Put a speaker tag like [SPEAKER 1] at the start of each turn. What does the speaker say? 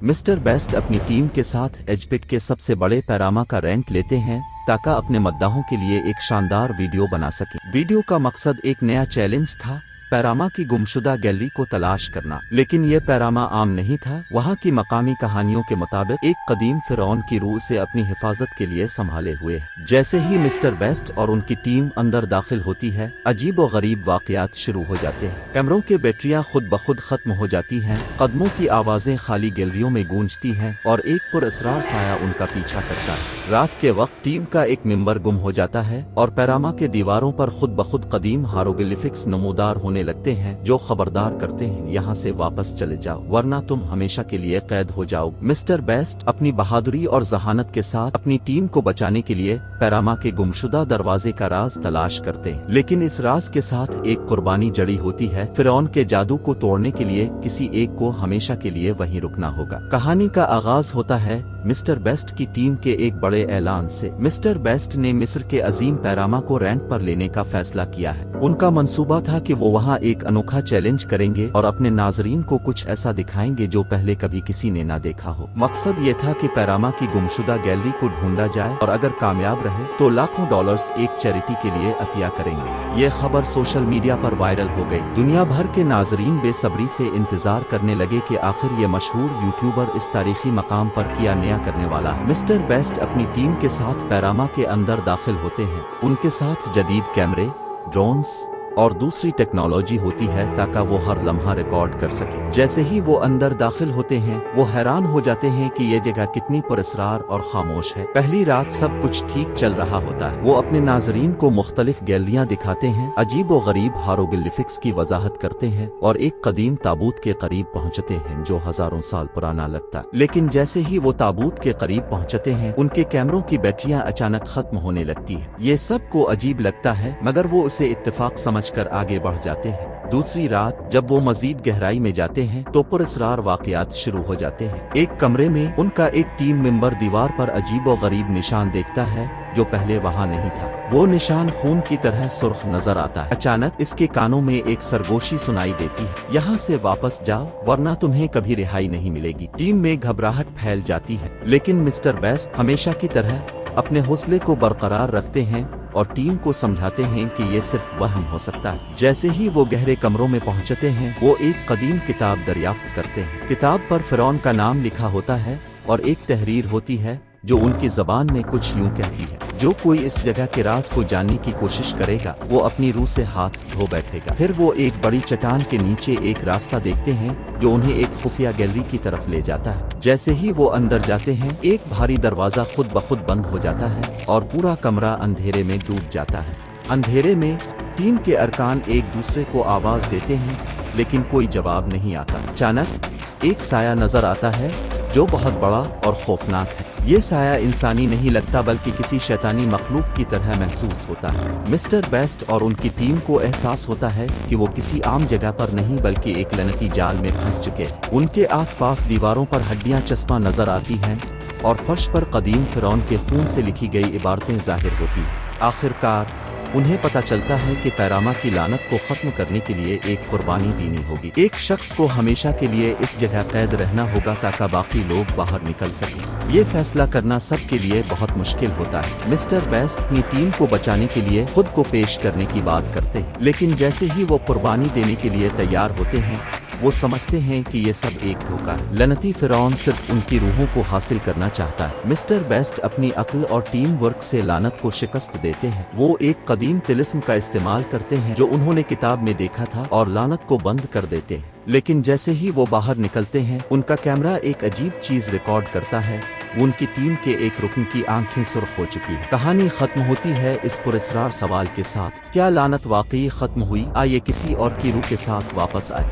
[SPEAKER 1] Mister best अपनी team के साथ एजपिट के सबसे बड़े पैरामा का रैंक लेते हैं ताकि अपने मद्दाहों के लिए एक शानदार वीडियो बना सके। वीडियो का मकसद एक नया चैलेंज था, पैरामा की गुमशुदा गैलरी को तलाश करना। लेकिन यह पैरामा आम नहीं था। वहाँ की मकामी कहानियों के मुताबिक एक कदीम फिरौन की रूह से अपनी हिफाजत के लिए संभाले हुए है। जैसे ही मिस्टर बेस्ट और उनकी टीम अंदर दाखिल होती है, अजीब और गरीब वाकयात शुरू हो जाते हैं। कैमरों की बैटरियां खुद ब खुद खत्म हो जाती हैं, कदमों की आवाजें खाली गैलरियों में गूंजती हैं और एक पुरअसरार साया उनका पीछा करता है। रात के वक्त टीम का एक मेंबर गुम हो जाता है और पैरामा के दीवारों पर खुद ब खुद कदीम हायरोग्लिफिक्स नमूदार होने लगते हैं जो खबरदार करते हैं, यहाँ से वापस चले जाओ वरना तुम हमेशा के लिए कैद हो जाओ। मिस्टर बेस्ट अपनी बहादुरी और जहानत के साथ अपनी टीम को बचाने के लिए पैरामा के गुमशुदा दरवाजे का राज तलाश करते हैं। लेकिन इस राज के साथ एक कुर्बानी जड़ी होती है। फिरौन के जादू को तोड़ने के लिए किसी एक को हमेशा के लिए वहीं रुकना होगा। कहानी का आगाज होता है मिस्टर बेस्ट की टीम के एक बड़े ऐलान से। मिस्टर बेस्ट ने मिस्र के अजीम पैरामा को रेंट पर लेने का फैसला किया है। उनका मंसूबा था कि वो वहाँ एक अनोखा चैलेंज करेंगे और अपने नाजरीन को कुछ ऐसा दिखाएंगे जो पहले कभी किसी ने ना देखा हो। मकसद ये था कि पैरामा की गुमशुदा गैलरी को ढूंढा जाए और अगर कामयाब रहे तो लाखों डॉलर्स एक चैरिटी के लिए अतिया करेंगे। ये खबर सोशल मीडिया पर वायरल हो गई। दुनिया भर के नाजरीन बेसब्री से इंतजार करने लगे कि आखिर ये मशहूर यूट्यूबर इस तारीखी मकाम पर क्या नया करने वाला है। मिस्टर बेस्ट अपनी टीम के साथ पैरामा के अंदर दाखिल होते हैं। उनके साथ जदीद कैमरे, ड्रोन्स और दूसरी टेक्नोलॉजी होती है ताकि वो हर लम्हा रिकॉर्ड कर सके। जैसे ही वो अंदर दाखिल होते हैं वो हैरान हो जाते हैं कि ये जगह कितनी पुरअसरार और खामोश है। पहली रात सब कुछ ठीक चल रहा होता है। वो अपने नाजरीन को मुख्तलिफ गैलरियां दिखाते हैं, अजीब व गरीब हायरोग्लिफिक्स की वजाहत करते हैं और एक कदीम ताबूत के करीब पहुंचते हैं जो हजारों साल पुराना लगता है। लेकिन जैसे ही वो ताबूत के करीब पहुंचते हैं उनके कैमरों की बैटरियां अचानक खत्म होने लगती है। ये सबको अजीब लगता है मगर वो उसे इत्तेफाक समझकर आगे बढ़ जाते हैं। दूसरी रात जब वो मजीद गहराई में जाते हैं तो पुरअसरार वाकयात शुरू हो जाते हैं। एक कमरे में उनका एक टीम मेंबर दीवार पर अजीब और गरीब निशान देखता है जो पहले वहाँ नहीं था। वो निशान खून की तरह सुर्ख नजर आता है। अचानक इसके कानों में एक सरगोशी सुनाई देती है, यहाँ से वापस जाओ वरना तुम्हें कभी रिहाई नहीं मिलेगी। टीम में घबराहट फैल जाती है लेकिन मिस्टर बेस्ट हमेशा की तरह अपने हौसले को बरकरार रखते हैं और टीम को समझाते हैं कि ये सिर्फ वहम हो सकता है। जैसे ही वो गहरे कमरों में पहुंचते हैं वो एक कदीम किताब दरियाफ्त करते हैं। किताब पर फिरौन का नाम लिखा होता है और एक तहरीर होती है जो उनकी जबान में कुछ यूं कहती है, जो कोई इस जगह के राज को जानने की कोशिश करेगा वो अपनी रूह से हाथ धो बैठेगा। फिर वो एक बड़ी चट्टान के नीचे एक रास्ता देखते हैं जो उन्हें एक खुफिया गैलरी की तरफ ले जाता है। जैसे ही वो अंदर जाते हैं एक भारी दरवाजा खुद ब खुद बंद हो जाता है और पूरा कमरा अंधेरे में डूब जाता है। अंधेरे में टीम के अरकान एक दूसरे को आवाज देते हैं लेकिन कोई जवाब नहीं आता। अचानक एक साया नजर आता है जो बहुत बड़ा और खौफनाक है। ये साया इंसानी नहीं लगता बल्कि किसी शैतानी मखलूक की तरह महसूस होता है। मिस्टर बेस्ट और उनकी टीम को एहसास होता है कि वो किसी आम जगह पर नहीं बल्कि एक लनती जाल में फंस चुके हैं। उनके आसपास दीवारों पर हड्डियां चस्पा नजर आती हैं और फर्श पर कदीम फिरौन के खून से लिखी गई इबारतें जाहिर होती हैं। आखिरकार उन्हें पता चलता है कि पैरामा की लानत को खत्म करने के लिए एक कुर्बानी देनी होगी। एक शख्स को हमेशा के लिए इस जगह कैद रहना होगा ताकि बाकी लोग बाहर निकल सकें। ये फैसला करना सबके लिए बहुत मुश्किल होता है। मिस्टर बेस्ट अपनी टीम को बचाने के लिए खुद को पेश करने की बात करते हैं लेकिन जैसे ही वो कुर्बानी देने के लिए तैयार होते हैं वो समझते हैं कि ये सब एक धोखा है। लनती फिरौन सिर्फ उनकी रूहों को हासिल करना चाहता है। मिस्टर बेस्ट अपनी अक्ल और टीम वर्क से लानत को शिकस्त देते हैं। वो एक कदीम तिलिस्म का इस्तेमाल करते हैं जो उन्होंने किताब में देखा था और लानत को बंद कर देते हैं। लेकिन जैसे ही वो बाहर निकलते हैं उनका कैमरा एक अजीब चीज रिकॉर्ड करता है। उनकी टीम के एक रुकन की आंखें सुर्ख हो चुकी है। कहानी खत्म होती है इस पुरअसरार सवाल के साथ, क्या लानत वाकई खत्म हुई? आइए किसी और की रूह के साथ वापस आए।